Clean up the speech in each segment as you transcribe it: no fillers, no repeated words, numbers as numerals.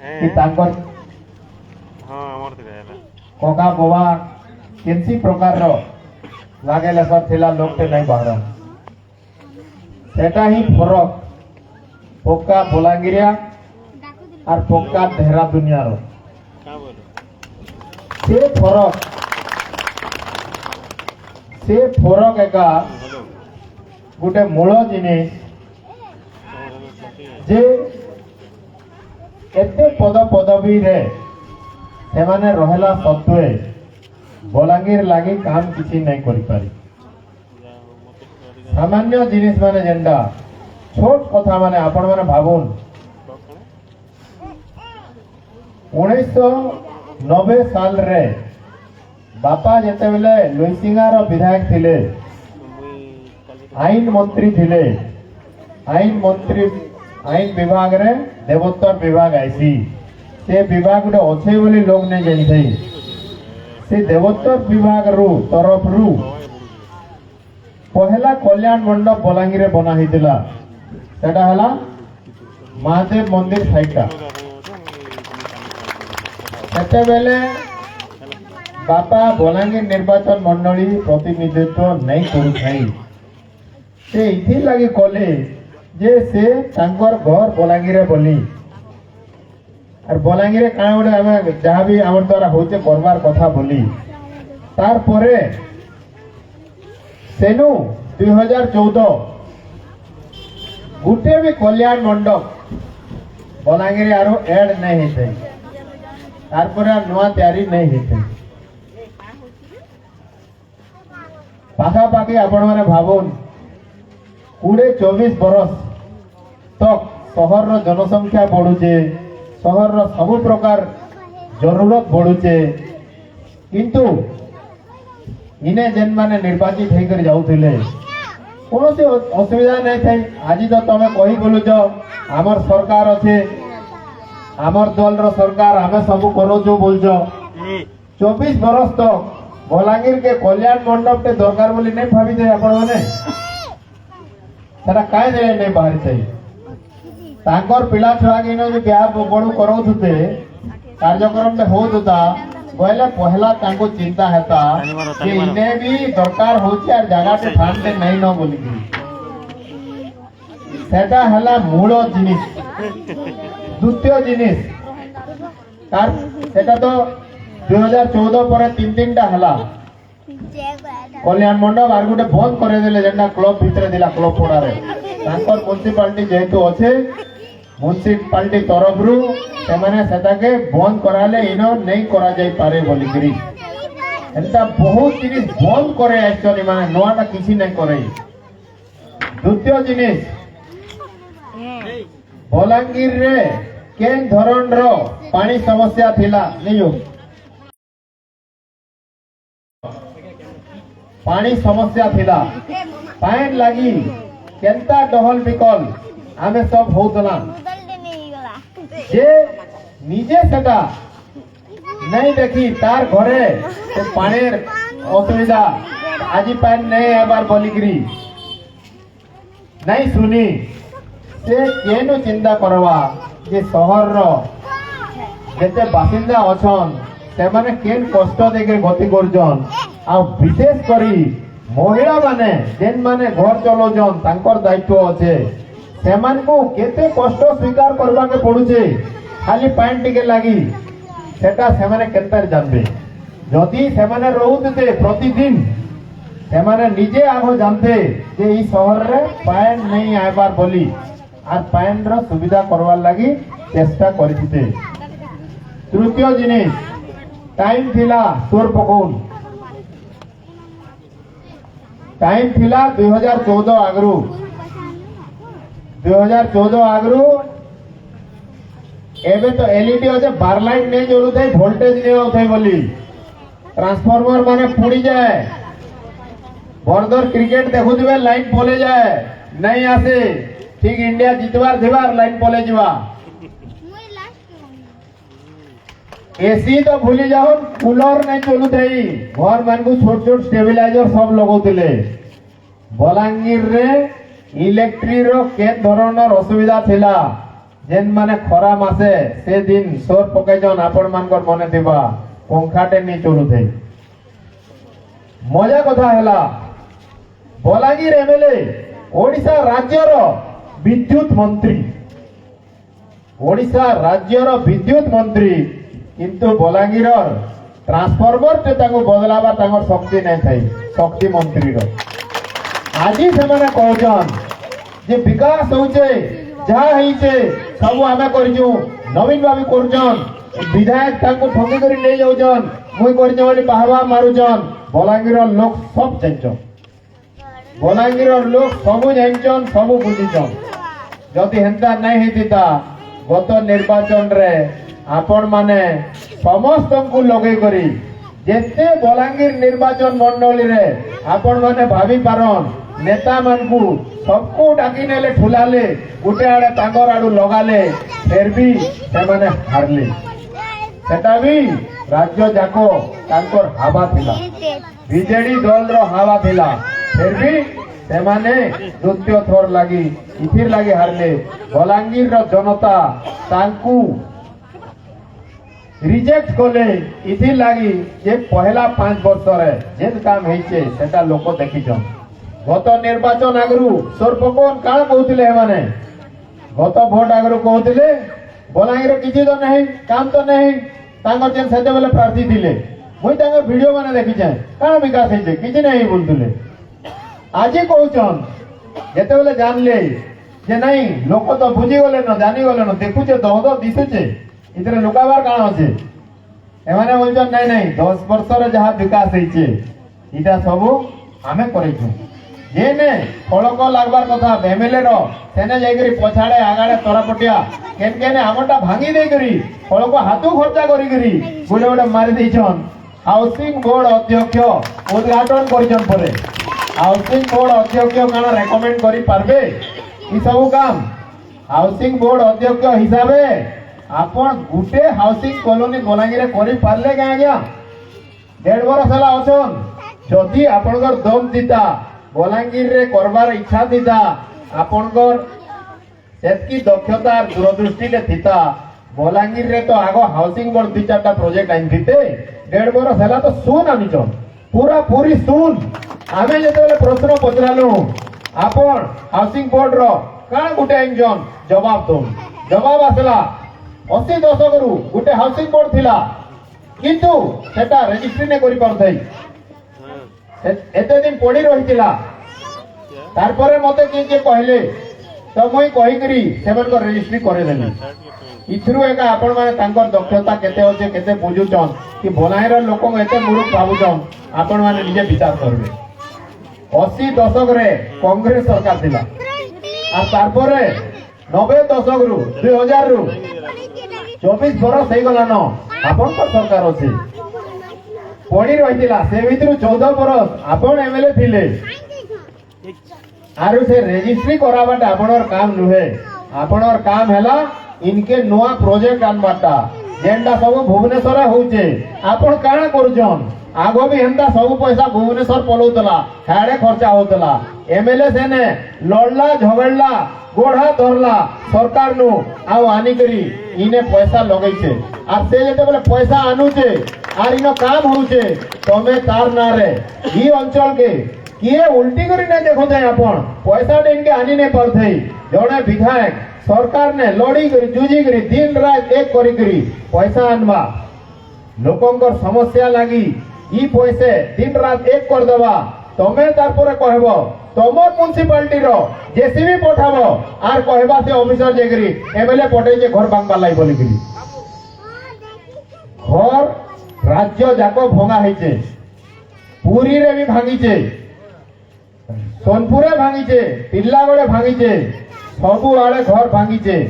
कि तांकर कका बोबा केनसी प्रकार रो लागेला सब थिला लोकटे नहीं बाहर सेटा ही फरक पोका बोलांगिरिया और पोका देहरा दुनिया रो से फरक एका गोटे मूल जिनिस जे एते पद पदवी रे सेमाने रहेला सत्वे बलांगीर लागी काम किसी नहीं करि पारी सामान्य जिनिस माने जेंडा छोट कथा माने आपण माने भाबुन 1990 साल रे बापा जेते बेले लुइसिंगार विधायक थिले आईन मंत्री थिले आईन विभाग रे देवोत्तर विभाग आईसी से विभाग गोटे अच्छे बोली लोग नहीं जानी थे से देवोत्तर विभाग रु तरफ रु पहला कल्याण मंडप बलांगीर बना हितला सेटा हला महादेव मंदिर साइटा सेते बेले बापा बलांगीर निर्वाचन मंडली प्रतिनिधित्व नहीं करू थाई से इथि लगी कले जे से तांकर घर बलांगीर बोली और बलांगीर काना गोटे आम जहाँ भी आम द्वारा होचे करवार कथा बोली तार परे सेनु 2014 गुटे भी कल्याण मंडप बलांगीर आरो एड नहीं हेते तार परे नुआ तैयारी नहीं हेते पाखा पाखी आपण माने भाबुन 20-24 बरस तक शहर रो जनसंख्या बढ़ुचे शहर रो सब प्रकार जरूरत बढ़ुचे किंतु इने जेन माने निर्वाचित होकर जाउथिले कौन से असुविधा नहीं थे आज तो तमे कही बोलुच आमर सरकार अच्छे आमर दल रो सरकार आमे सब करोचु बोलछ 24 बरस तक बलांगीर के कल्याण मंडप टे दरकार बोली नहीं भाभी थे आपण माने सेटा काहे दे नहीं बाहर चाहिए तांकर पिला छुआ के जो ब्याह बड़ू करौथुते कार्यक्रम में होता बोले पहला तांको चिंता हेता कि इने भी दरकार होची और जगह पे फांडे नहीं न बोली सेटा हला मूल जिनिस द्वितीय जिनिस तार सेटा तो 2014 पर 3 टा हला कल्याण मंडप आर गोटे बंद करे देले जेंडा क्लब भीतर दिला क्लब पड़ा रे तांकर म्युनिसिपालिटी जेहेतु अच्छे म्युनिसिपालिटी तरफ रु सेमाने सेटाके बंद कराले इनो नहीं करा जाई पारे बोली करी एंता बहुत जिनिस बंद करे एक्चुअली माने नोआटा किसी नहीं करे द्वितीय जिनिस बलांगीर रे केन धरण रो पानी समस्या थिला नियो पानी समस्या थिला पानी लगी केंता डहल बिकल आमे सब होतला जे निजे सेटा नहीं देखी तार घरे तो पानीर असुविधा आज पानी नहीं आबार बोलिकरी नहीं सुनी से केनु चिंता करवा जे शहर रो जेते बासिंदा अछन से माने केन कष्ट देके गति करजन आ विशेष करी महिला माने जेन माने घर चलोजन तांकर दायित्व अच्छे सेमान को केते कष्ट स्वीकार करवा के पड़ुचे खाली पानी टिके लागी सेटा सेमाने केंतर जानबे जदि सेमाने रहउते प्रतिदिन सेमाने निजे आगो जानते जे ई शहर रे पानी नहीं आबार बोली आर पानी रो सुविधा करवार लागी चेष्टा करिते तृतीय जिनिस टाइम थिला तोर पकोन टाइम थिला 2014 आगरू 2014 आगरू एबे तो एलईडी अच्छे 12 लाइन नहीं जलू थे वोल्टेज नहीं होते बोली ट्रांसफॉर्मर माने पुड़ी जाए बरदर क्रिकेट देखु दिबे लाइन पले जाए नहीं आसे ठीक इंडिया जितवार दिवार लाइन पले जीवा एसी तो भूली जाओ कूलर नहीं चलू थे घर मान को छोट छोट स्टेबिलाइजर सब लगौतिले बलांगीर रे इलेक्ट्री रो के धरणर असुविधा थिला जेन माने खरा मासे से दिन सोर पकेजन आपण मानकर मने दिबा पंखाटे नी चलु थे मजा कथा हैला बलांगीर एमएलए ओडिशा राज्यर विद्युत मंत्री ओडिशा राज्यर विद्युत मंत्री किंतु बलांगीर ट्रांसफॉर्मर टे ताको बदलावा तांगर शक्ति नै थाई शक्ति मंत्री रो आजी से माने कहजन जे विकास होचे जहा होइचे सब हमें करजु नवीन बाबू करजन विधायक ताको ठगी करी ले जाउजन मुई करजे बोली बाहवा मारुजन बलांगीर लोक सब जानजन बलांगीर लोक सब जानजन सब बुझिजन जदि हेंता नै हेतिता गत निर्वाचन रे आपण माने समस्त को लगे करी जेते बलांगीर निर्वाचन मंडली रे आपण माने भाभी पारन नेता मानकू सबको डाकी नेले ठुलाले गुटे आड़े तांगर आड़ू लगाले फिर भी से माने हारले सेटा भी राज्य जाको तांकर हावा थिला बीजेडी दल रो हावा थिला फिर भी से माने द्वितीय थोर लागी इथिर लागी हारले बलांगीर रो जनता तांकू रिजेक्ट कोले इथिर लागी जे पहला 5 वर्ष रे जेन काम हेचे सेटा लोक देखिजन गत निर्वाचन आगरू सोरपकोन काण कहउतिले हेमाने गत भोट आगरू कहउतिले बलांगीर किछि तो नहीं काम तो नहीं तांगर जेन सेते बेले प्रार्थी थिले मुई तांगर वीडियो माने देखि जाय काण विकास हेचे किछि नहीं बोलतुले आजे कहउचन जेते बेले जानले जे नहीं लोक तो बुझी गले न जानी गले न देखुचे दहद दिसुचे इतरे लुकाबार काण होचे एमाने बोलचन नहीं नहीं 10 वर्ष रे जहा विकास हेचे इटा सब आमे करेछु जेने फलक लागबार कथा एमएलए रो सेने जाईकरी पछाड़े आगाड़े तरापटिया केन केने हमटा भांगी दे करी फलक हाथू खर्चा करी करी गुडे गुडे मारी देछन हाउसिंग बोर्ड अध्यक्ष उद्घाटन करिछन परे हाउसिंग बोर्ड अध्यक्ष काना रेकमेंड करी पारबे ई सब काम हाउसिंग बोर्ड अध्यक्ष हिसाबे आपण गुटे हाउसिंग कॉलोनी बलांगीरे करी पारले का आज्ञा 1.5 वर्ष हला अछन जदि आपनकर दम दिता बलांगीर रे करबार इच्छा थिता आपनकर सेतकी दक्षता दूरदृष्टि ले थिता बलांगीर रे तो आगो हाउसिंग बोर्ड 2-4टा प्रोजेक्ट आइन थिते 1.5 वर्ष हला तो सुन आनिचन पूरा पूरी सुन आमे जेतेले प्रश्न पचरालु आपण हाउसिंग बोर्ड रो काण गुटे आइनजन जवाब दो जवाब आसला 80 दशक रु गुटे हाउसिंग बोर्ड थिला किंतु सेटा रजिस्ट्री ने करि परथाई एते दिन पड़ी रहितिला तारपरे मते के कहले तो मुई कहि करी सेवन को रजिस्ट्री करे देली इथरु एका आपण माने तांकर दक्षता केते होचे केते बुझुचन कि बलांगीर लोक एते मूर्ख भाबुचन आपण माने निजे विचार करबे 80 दशक रे कांग्रेस सरकार थिला आ तारपरे 90 दशक रु 2000 रु 24 बरस हे गला न आपण तो सरकार अछि पड़ी रहितिला से भितरु 14 बरस आपण एमएलए थिले आरु से रजिस्ट्री कराबाटा आपनर काम नुहे आपनर काम हैला इनके नोआ प्रोजेक्ट आनबाटा जेंडा सब भुवनेश्वर होचे आपण काना करूजन आगो भी हेंदा सब पैसा भुवनेश्वर पलोतला हाडे खर्चा होतला एमएलए सेने लड़ला झगड़ला गोढ़ा धरला सरकार नु आउ आनी करी इने पैसा लगैछे आ से जेते बोले पैसा आनुचे आर इनो काम होचे तमे तार ना रे ई अंचल के किए उल्टी करी ने देखो दे आपण पैसा दे इनके आनी ने परथै जणे विधायक सरकार ने लड़ी करी जुजी करी दिन रात एक करी पैसा आनबा लोकंकर समस्या लागी ई पैसे दिन रात एक कर देबा तमे तारपरे कहबो तमर म्युनिसिपालिटी रो जेसीबी पठाबो आर कहबा से ऑफिसर जेकरी एमएलए पठै जे घर बांगबा लाई बोली करी घर राज्य जाको भंगा हेचे पुरी रे भी भांगीचे सोनपुरे भांगीचे पिल्लागड़े भांगीचे सबु आड़े घर भांगीचे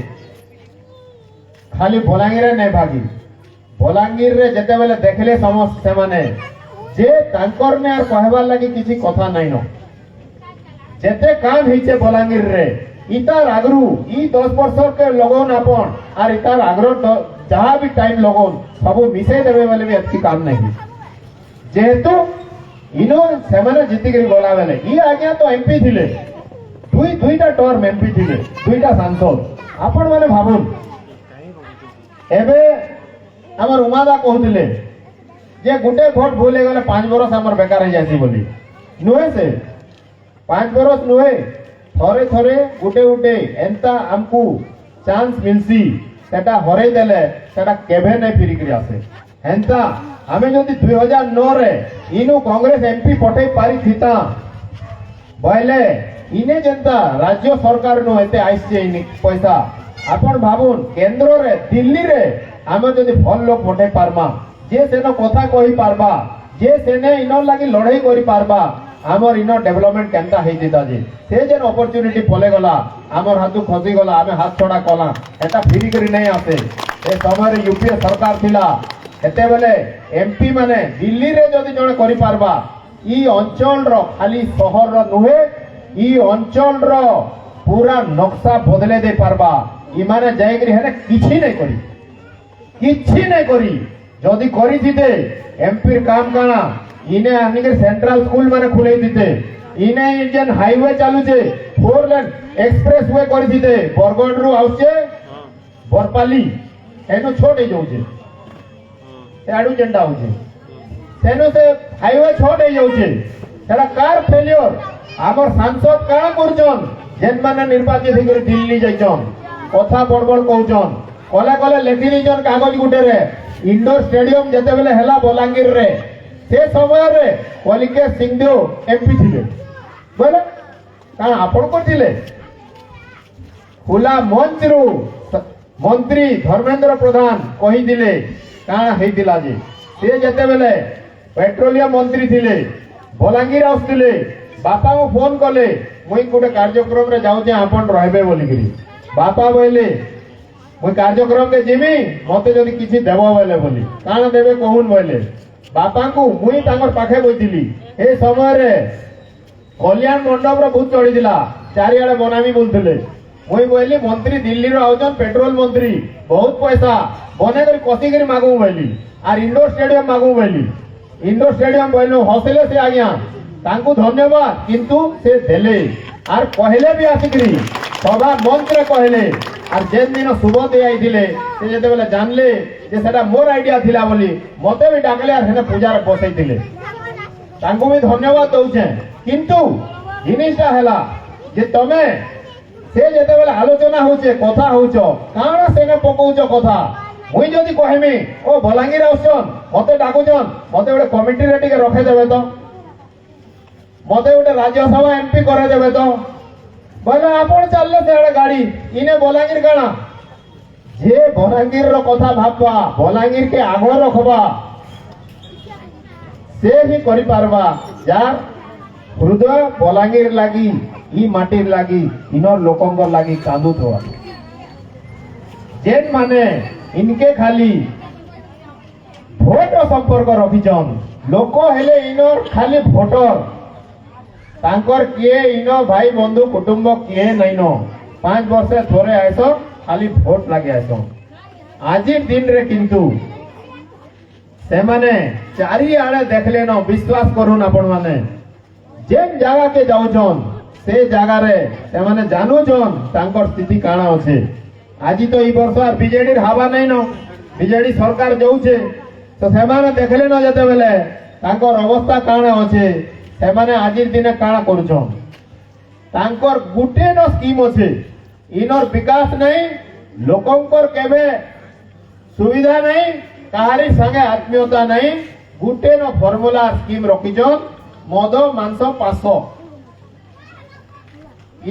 खाली बलांगीर ने भागी बलांगीर रे जेते बेले देखले समस्त से माने जे तांकर ने आर कहबार लागि किछि कथा नै न जेते काम हिचे बलांगीर रे इतार आगरू ई 10 वर्ष के लगन आपण आर इतार आग्रो जहां भी टाइम लगन सब मिसे देबे वाले भी अच्छी काम नहीं जेहेतु इनो सेमाने जीती करी बोला बेले ई आज्ञा तो एमपी थिले दुईटा टर्म एमपी थिले दुईटा सांसद आपण माने भाबुन एबे हमर उमादा कहउतिले जे गुटे भोट भूल गले 5 बरस हमर बेकार हो जासी बोली नुहे से 5 बरस नुहे थरे थरे गुटे गुटे एंता हमकू चांस मिलसी सेटा हरै देले सेटा केभे नै फिरी करी आसे एंता हमें जदि 2009 रे इनु कांग्रेस एमपी पठै पारी थिता बोले इने जनता राज्य सरकार नो एते आइसे इन पैसा आपण भाबुन केंद्र रे दिल्ली रे हमें जदि भल लोक पठै पारमा जे सेनो कथा कहि पारबा जे सेने इनो लागि लड़ाई करि पारबा आमर इनो डेवलपमेंट केनता हेइ दिता जे से जेन अपॉर्चुनिटी पले गला आमर हाथु खसी गला आमे हाथ छोड़ा कला एटा फिरी करी नै आसे ए समय रे यूपीए सरकार थिला एते बेले एमपी माने दिल्ली रे जदि जणे करि पारबा ई अंचल रो खाली शहर रो नुहे ई अंचल रो पूरा नक्शा बदले दे पारबा ई माने जाय करी हेने किछि नै करी जदि करी थिते एमपी काम काना इने आनिके सेंट्रल स्कूल माने खुले दिते इने इंडियन हाईवे चालू छे 4 लेन एक्सप्रेस वे करी दिते बरगड रु आउचे बरपाली एनो छोटे जाउचे एडू जेंडा होचे सेनो से हाईवे छोटे जाउचे सेडा कार फेलियर हमर सांसद का करजन जेन माने निर्वाचित हेकर दिल्ली जाइछन कथा बड़बड़ कहउछन कले कले लेखि दिजन कागज गुटे रे इंडोर स्टेडियम जते बेले हेला बलांगीर रे से समय रे कलिके सिंहदेव एमपी थिले बोले काना आपण करथिले खुला मंच रु मंत्री धर्मेंद्र प्रधान कहि दिले काना हेतिला जे से जते बेले पेट्रोलियम मंत्री थिले बलांगीर आउथिले बापा को फोन कले मुई गोटे कार्यक्रम रे जाउ जे आपण रहबे बोली करी बापा बोले मुई कार्यक्रम के जिमी मते जदी किछि देबो बोले बोली काना देबे कहून बोले बापा को मुई तांगर पाखे बइतिली ए समय रे कल्याण मंडप रो भूत चढ़ी दिला चारियाडे बनामी बोलथिले मुई बोली मंत्री दिल्ली रो आउछन पेट्रोल मंत्री बहुत पैसा बने करी कसी करी मागू बोली आर इंडोर स्टेडियम मागू बोली इंडोर स्टेडियम बोलनु हसले से आज्ञा तांकू धन्यवाद किंतु से देले आर कहले भी आसिकरी सभा मंच रे कहले आर जेन दिन शुभ दे आइथिले से जते बेले जानले जे सेटा मोर आइडिया थिला बोली मते भी डाकले आर हेने पूजा रे बसैतिले तांकू भी धन्यवाद दउछे किंतु जिनिसटा हला जे तमे से जते बेले आलोचना होचे कथा होचो काना सेने पकौचो कथा मुई जदी कहमी ओ बलांगीर आउछन मते डाकुछन मते गोटे कमिटी रे टिके रखे देबे तो मते गोटे राज्यसभा एमपी करे देबे तो बोले आपण चलले से गाड़ी इने बलांगीर काना जे बलांगीर रो कथा भाबवा बलांगीर के आगो रखबा से ही करि पारबा यार हृदय बलांगीर लागी ई माटीर लागी इनर लोकंगर लागी कांदू थवा जेन माने इनके खाली भोट संपर्क रखिछन लोक हेले इनर खाली भोटर तांकर किए इनो भाई बंधु कुटुंब किए नैनो 5 वर्ष थोरे आइसो खाली भोट लागे आइसो आज दिन रे किंतु से माने चारि आड़े देखले न विश्वास करून आपण माने जेन जागा के जाउछन से जागा रे से माने जानुछन तांकर स्थिति काना होछे आज तो ई वर्ष आर बीजेडी हवा नै न बीजेडी सरकार जाउछे तो से माने देखले न जते बेले तांकर अवस्था काना होछे से माने आज दिन काना करूछन तांकर गुटे न स्कीम होछे इनर विकास नहीं लोकंकर केबे सुविधा नहीं काहारी संगे आत्मीयता नहीं गुटे न फॉर्मूला स्कीम रखिछन मद मांस 500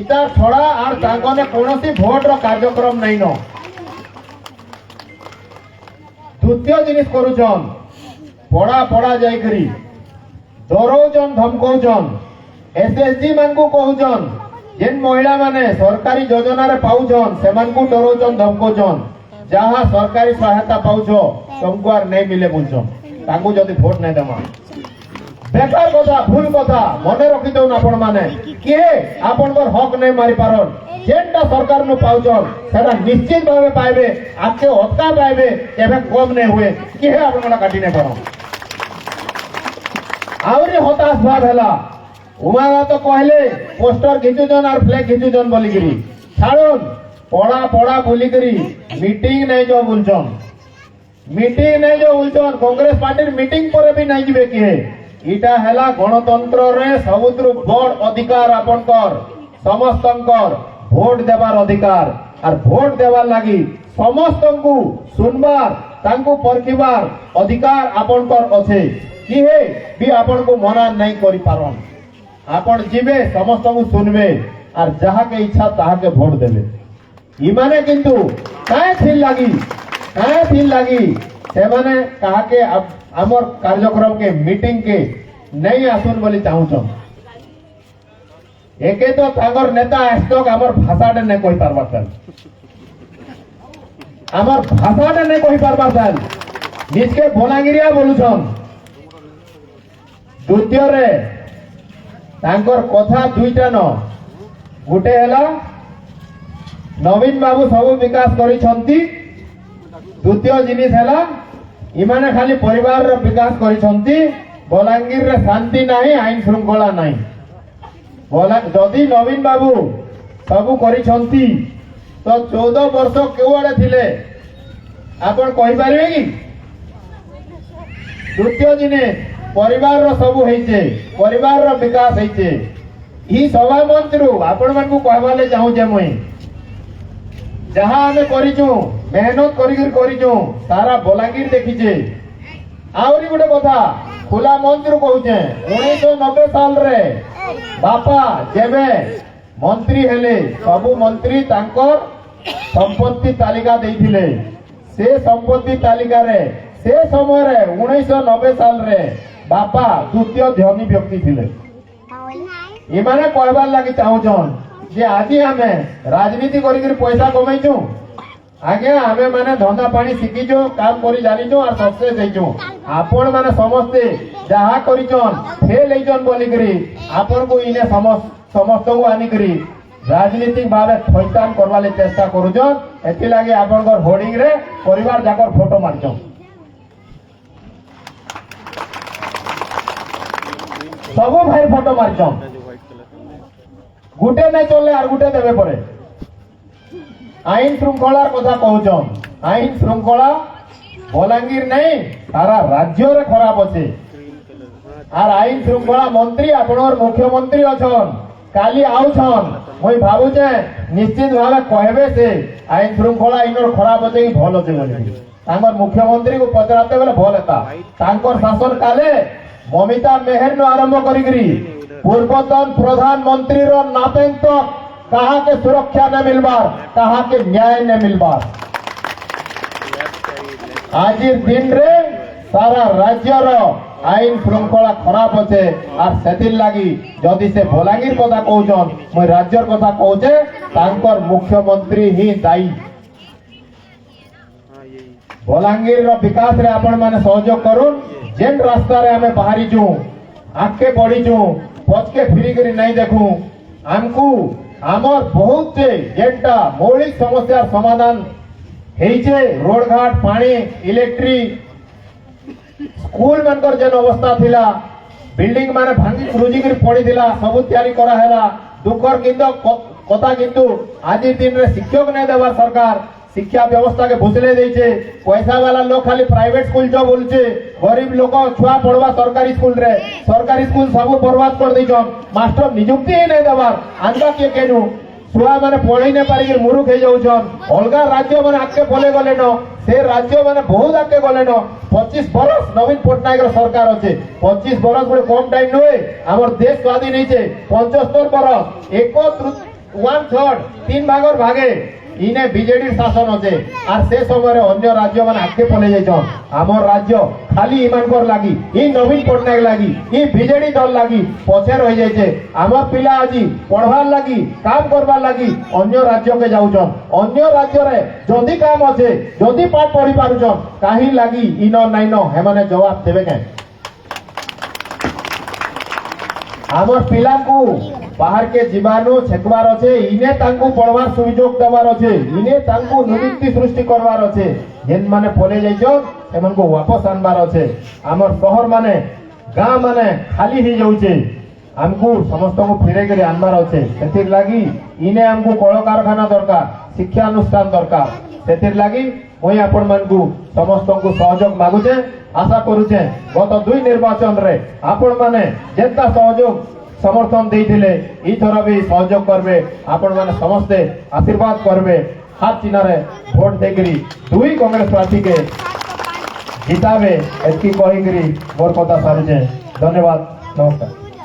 इतार छड़ा आर तांकने कोनोसी भोट रो कार्यक्रम नहीं न द्वितीय जिनिस करूछन पड़ा पड़ा जाई करी डरौजन धमकौजन एसएसजी मान को कहउजन जेन महिला माने सरकारी योजना रे पाउजन सेमान को डरौजन धमकौजन जहां सरकारी सहायता पाउछो तुमको आर नहीं मिले बुझो तांको जदी वोट नहीं देमा बेकार कथा भूल कथा मने रखि दो आपण माने के आपनकर हक नहीं मारी पारन जेनटा सरकार नु पाउछन सेटा निश्चित भावे पाइबे आके हक्का पाइबे केबे कम नहीं हुए के आपनका काटी नहीं पारो आवरी हताश भाव हैला उमागा तो कहले पोस्टर घिचुजन और फ्लैग घिचुजन बोली गिरी छाड़न पड़ा पड़ा बोलिकरी मीटिंग नहीं जो बोलछन मीटिंग नहीं जो बोलछन कांग्रेस पार्टी मीटिंग पर भी नहीं जिवे किए इटा हैला गणतंत्र रे सबुत्रु बड़ अधिकार आपनकर समस्तंकर भोट देवार अधिकार और भोट देवार लगी समस्त को सुनबार तांको परखिबार अधिकार आपनकर अच्छे किहे भी आपन को मना नहीं करि पारन आपन जिबे समस्त को सुनबे और जहा के इच्छा ताहा के भोट देबे इमाने किंतु काहे थिल लागी से माने कहा के हमर कार्यक्रम के मीटिंग के नहीं आसुन बोली चाहूछन एके तो तांगर नेता आस्तक हमर भाषाटे नहीं कहि पारबा चल हमर भाषाटे नहीं कहि पारबा चल निजके बलांगिरिया बोलुछन द्वितीय रे तांकर कथा दुईटा न गुटे हैला नवीन बाबू सब विकास करिसंती द्वितीय जिनिस हैला इमाने खाली परिवार रो विकास करिसंती बलांगीर रे शांति नहीं आईन श्रृंखला नहीं जदि नवीन बाबू सब करिसंती तो 14 वर्ष केउआडे थिले आपण कहि पारिबे कि द्वितीय जिनिस परिवार रो सब हेइचे परिवार रो विकास हेइचे ई सभा मंत्री आपण मन को कहवाले चाहू जे मुई जहाँ आमे करिचु मेहनत करिचु सारा बलांगीर देखिचे आउरी गुटे कथा खुला मंत्री कहूचे 1990 साल रे बापा जेबे मंत्री हेले सबु मंत्री तांकर संपत्ति तालिका देइथिले से संपत्ति तालिका रे से समय रे 1990 साल रे बापा द्वितीय धनी व्यक्ति थिले इमाने कहबार लागि चाहूछन जे आज आमे राजनीति करिक पैसा कमाइछु आगे आमे माने धंधा पानी शिखिछु काम करी जानिछु और सक्सेस हेइछु आपण माने समस्ते जहा करिछन फेल हेइछन बोली करी आपण को इने समस्त को आनी करी राजनीतिक भावे थैतान करवाले चेष्टा करूछन एथि लागि आपनकर होर्डिंग रे परिवार जाकर फोटो मारछन सब भाई फोटो मारछन गुटे नहीं चलले और गुटे देवे पड़े आईन श्रृंखलार कथा कहूछन आईन श्रृंखला बलांगीर नहीं सारा राज्य रे खराब अच्छे और आईन श्रृंखला मंत्री आपनर मुख्यमंत्री अछन काली आउछन मुई भाबुचे निश्चित भावे कहबे से आईन श्रृंखला इनर खराब अच्छे कि भल अच्छे बोली तांकर मुख्यमंत्री को पचराते बेले भल हेता तांकर शासन काले ममिता मेहर नु आरंभ करिकरी पूर्वतन प्रधानमंत्री रो नातेन तो कहा के सुरक्षा न मिलबार कहा के न्याय न मिलबार आज दिन रे सारा राज्य रो आईन श्रृंखला खराब अच्छे और सेतिल लागी जदि से बलांगीर कथा कहूछन मैं राज्यर कथा कहूचे तांकर मुख्यमंत्री ही दायी बलांगीर रो विकास रे आपण माने सहयोग करून जेन रास्ता रे हमें बाहरी छु आके बढ़ी छु पचके फिरी करी नहीं देखू हमको आमर बहुत जेनटा मौलिक समस्या समाधान हेइचे रोड घाट पानी इलेक्ट्रिक स्कूल मनकर जेन अवस्था थिला बिल्डिंग माने भांगी क्रुजी करी पड़ी थिला सब तैयारी करा हैला दुखर किंतु कथा किंतु आज दिन रे शिक्षक नहीं देवार सरकार शिक्षा व्यवस्था के भूसले देइछे पैसा वाला लोग खाली प्राइवेट स्कूल जो बोलछे गरीब लोग छुआ पढ़वा सरकारी स्कूल सब बर्बाद कर देइछन मास्टर नियुक्ति ही नहीं देवार आंदा के केनु छुआ माने पढ़ी नहीं पारिक मुरुख हो जाउछन अलगा राज्य माने आके बोले गले न से राज्य माने बहुत आके गले न 25 बरस नवीन पटनायक सरकार अच्छे 25 बरस गोटे कम टाइम नुहे आमर देश स्वाधीन होइछे 75 बरस 1/3 3 भागर भागे इने बीजेडी शासन अच्छे और से समय अन्य राज्य मान आगे पले जाइछन आमर राज्य खाली इमानकर लागी ई नवीन पटनायक लागी ई बीजेडी दल लागी पछे रहि जाइछे आमर पिला आजी पढ़वार लागी काम करवार लागी अन्य राज्य के जाउछन अन्य राज्य रे जदी काम अच्छे जदी पाठ पढ़ी पारुछन काहे लागी इन नाइन हे माने जवाब देबे के आमर पिला को बाहर के जीवाणु छेकबार अच्छे इने तांको पढ़वार सुवियोग देवार अच्छे इने तांको नियुक्ति सृष्टि करवार अच्छे जेन माने पले जाइछन सेमन को वापस आनबार अच्छे आमर शहर माने गाँ माने खाली ही जाउछे आमको समस्त को फिरे कर आनबार अच्छे से लगी इने आमको कलकारखाना दरकार शिक्षानुष्ठान दरकार से लगी मुई आपण मान समस्त को सहयोग मागुचे आशा करुचे गत 2 निर्वाचन रे आपण माने जेता सहयोग समर्थन देइथिले ई थर भी सहयोग करबे आपण माने समस्ते आशीर्वाद करबे हाथ चिन्ह भोट देकरी 2 कांग्रेस प्रार्थी के जिताबे एतकी कही मोर कथा सारुचे धन्यवाद नमस्कार।